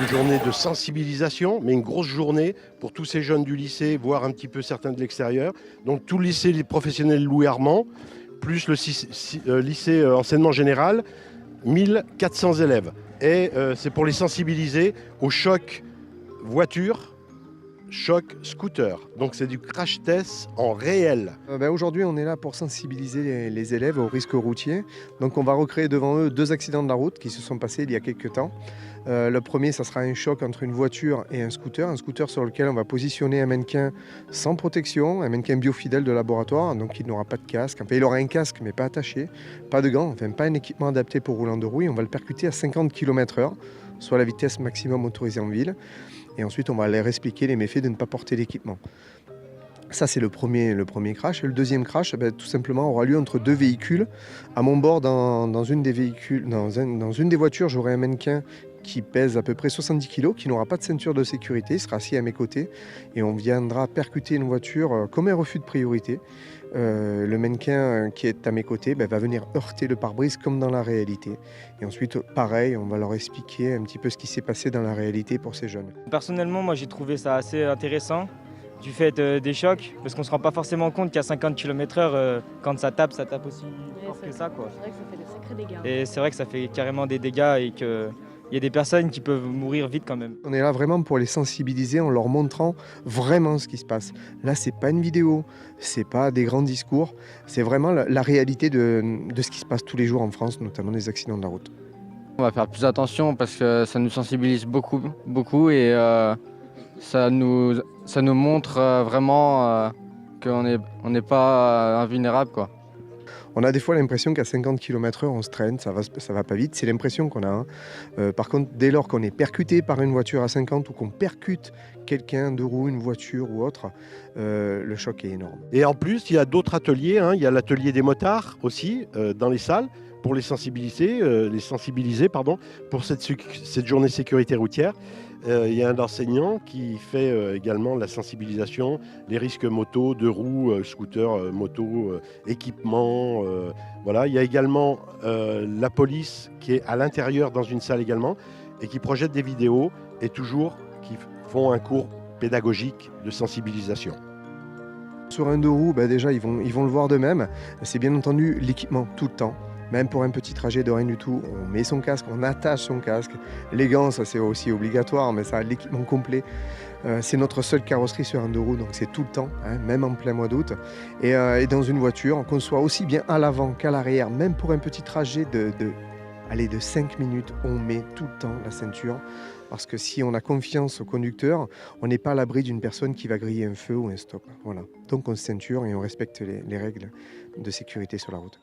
une journée de sensibilisation, mais une grosse journée pour tous ces jeunes du lycée, voire un petit peu certains de l'extérieur. Donc tout le lycée professionnel Louis Armand, plus le lycée enseignement général, 1400 élèves. Et c'est pour les sensibiliser au choc voiture, choc scooter. Donc c'est du crash test en réel. Aujourd'hui, on est là pour sensibiliser les élèves aux risques routiers. Donc on va recréer devant eux 2 accidents de la route qui se sont passés il y a quelques temps. Le premier, ça sera un choc entre une voiture et un scooter sur lequel on va positionner un mannequin sans protection, un mannequin biofidèle de laboratoire, donc il n'aura pas de casque. Enfin, il aura un casque mais pas attaché, pas de gants, enfin pas un équipement adapté pour rouler en deux roues. Et on va le percuter à 50 km/h, soit la vitesse maximum autorisée en ville. Et ensuite, on va leur expliquer les méfaits de ne pas porter d'équipement. Ça, c'est le premier crash. Et le deuxième crash, tout simplement, aura lieu entre 2 véhicules. À mon bord, dans une des voitures, j'aurai un mannequin qui pèse à peu près 70 kg, qui n'aura pas de ceinture de sécurité, il sera assis à mes côtés. Et on viendra percuter une voiture comme un refus de priorité. Le mannequin qui est à mes côtés va venir heurter le pare-brise comme dans la réalité. Et ensuite, pareil, on va leur expliquer un petit peu ce qui s'est passé dans la réalité pour ces jeunes. Personnellement, moi j'ai trouvé ça assez intéressant du fait des chocs, parce qu'on ne se rend pas forcément compte qu'à 50 km/h, quand ça tape aussi fort que ça, quoi. C'est vrai que ça fait des sacrés dégâts. Et c'est vrai que ça fait carrément des dégâts et qu'il y a des personnes qui peuvent mourir vite quand même. On est là vraiment pour les sensibiliser en leur montrant vraiment ce qui se passe. Là, c'est pas une vidéo, c'est pas des grands discours, c'est vraiment la réalité de ce qui se passe tous les jours en France, notamment des accidents de la route. On va faire plus attention parce que ça nous sensibilise beaucoup et ça nous montre vraiment qu'on n'est pas invulnérable, quoi. On a des fois l'impression qu'à 50 km/h, on se traîne, ça va pas vite, c'est l'impression qu'on a. Par contre, dès lors qu'on est percuté par une voiture à 50 ou qu'on percute quelqu'un, deux roues, une voiture ou autre, le choc est énorme. Et en plus, il y a d'autres ateliers. Il y a l'atelier des motards aussi dans les salles pour les sensibiliser, pour cette journée sécurité routière. Il y a un enseignant qui fait également la sensibilisation, les risques moto, deux roues, scooter, moto, équipement. Voilà. Il y a également la police qui est à l'intérieur dans une salle également et qui projette des vidéos et toujours qui font un cours pédagogique de sensibilisation. Sur un deux roues, déjà, ils vont le voir d'eux-mêmes. C'est bien entendu l'équipement tout le temps. Même pour un petit trajet de rien du tout, on met son casque, on attache son casque. Les gants, ça c'est aussi obligatoire, mais ça, l'équipement complet. C'est notre seule carrosserie sur un deux roues, donc c'est tout le temps, même en plein mois d'août. Et dans une voiture, qu'on soit aussi bien à l'avant qu'à l'arrière, même pour un petit trajet de 5 minutes, on met tout le temps la ceinture. Parce que si on a confiance au conducteur, on n'est pas à l'abri d'une personne qui va griller un feu ou un stop. Voilà. Donc on se ceinture et on respecte les règles de sécurité sur la route.